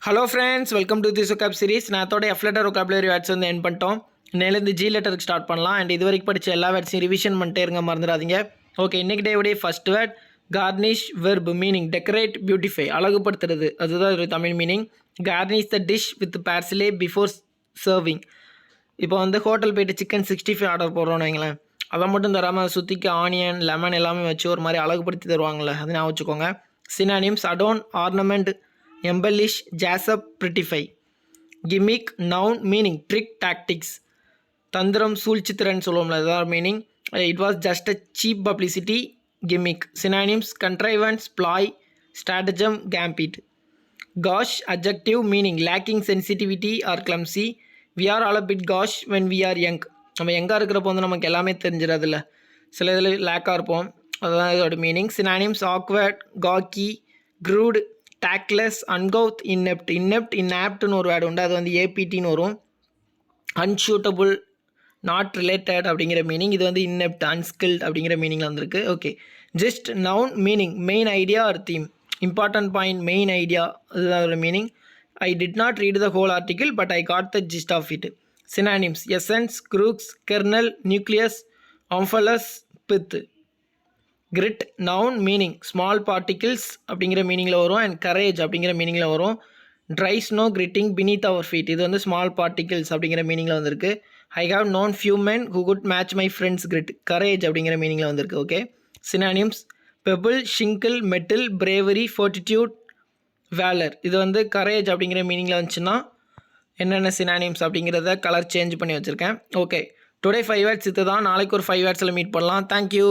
Hello friends, welcome to the சொக்காப் series. நான் அதோட எஃப் லெட்டர் ஒக்காபுலரி வேர்ட்ஸ் வந்து என் பண்ணிட்டோம். இன்னையிலேருந்து ஜி லெட்டருக்கு ஸ்டார்ட் பண்ணலாம். அண்ட் இது வரைக்கும் படித்த எல்லா வேர்ட்ஸையும் ரிவிஷன் பண்ணிட்டே இருங்க, மறந்துடாதீங்க. ஓகே, இன்னைக்கு டேவுடைய first word garnish verb meaning decorate beautify, அழகுபடுத்துறது. அதுதான் ஒரு Tamil meaning. Garnish the dish with parsley before serving. இப்போ வந்து ஹோட்டல் போய்ட்டு சிக்கன் 65 ஆர்டர் போடுறோன்னு வைங்களேன், அதை மட்டும் தராமல் சுற்றிக்கு ஆனியன் லெமன் எல்லாமே வச்சு ஒரு மாதிரி அழகுபடுத்தி தருவாங்களே, அது ஞாபகம் வச்சுக்கோங்க. Synonyms adorn, ornament, embellish, jazz up, prettify. Gimmick, noun, meaning trick, tactics. தந்திரம், சூழ்ச்சித்திறன் சொல்லுவோம்ல, அதான் meaning. It was just a cheap publicity. Gimmick. Synonyms contrivance, ploy, stratagem, gambit. Gosh, adjective, meaning lacking sensitivity or clumsy. We are all a bit gosh when we are young. நம்ம எங்கே இருக்கிறப்போ வந்து நமக்கு எல்லாமே தெரிஞ்சிடாதுல்ல, சில இதில் லேக்காக இருப்போம், அதுதான் இதோட meaning. Synonyms awkward, gawky, crude, tactless, uncouth, inept. Inept, இன்ஆப்ட்னு ஒரு வேர்டு உண்டு, அது வந்து ஏபிடின்னு வரும். அன்ஷூட்டபுள், நாட் ரிலேட்டட் அப்படிங்கிற மீனிங். இது வந்து இன்னெப்ட், அன்ஸ்கில்ட் அப்படிங்கிற மீனிங்கில் வந்திருக்கு. Okay, just noun meaning main idea or theme. Important point, main idea, அதுதான் ஒரு meaning. I did not read the whole article but I got the gist of it. Synonyms essence, crux, kernel, nucleus, omphalos, pith. Grid, noun meaning small particles அப்படிங்கிற மீனிங்கில் வரும். And courage அப்படிங்கிற மீனிங்கில் வரும். Dry snow gritting beneath our feet, இது வந்து small particles அப்படிங்கிற மீனிங்கில் வந்திருக்கு. I have known few men who could match my friend's grit, courage அப்படிங்கிற மீனிங்கில் வந்திருக்கு. Okay, synonyms pebble, shingle, mettle, bravery, fortitude, valour. இது வந்து கரேஜ் அப்படிங்கிற மீனிங்கில் வந்துச்சுன்னா என்னென்ன சினானிம்ஸ் அப்படிங்கிறத கலர் சேஞ்ச் பண்ணி வச்சுருக்கேன். ஓகே, டுடே 5 வேர்ட்ஸ் இது தான். நாளைக்கு ஒரு 5 வேர்ட்ஸில் மீட் பண்ணலாம். தேங்க்யூ.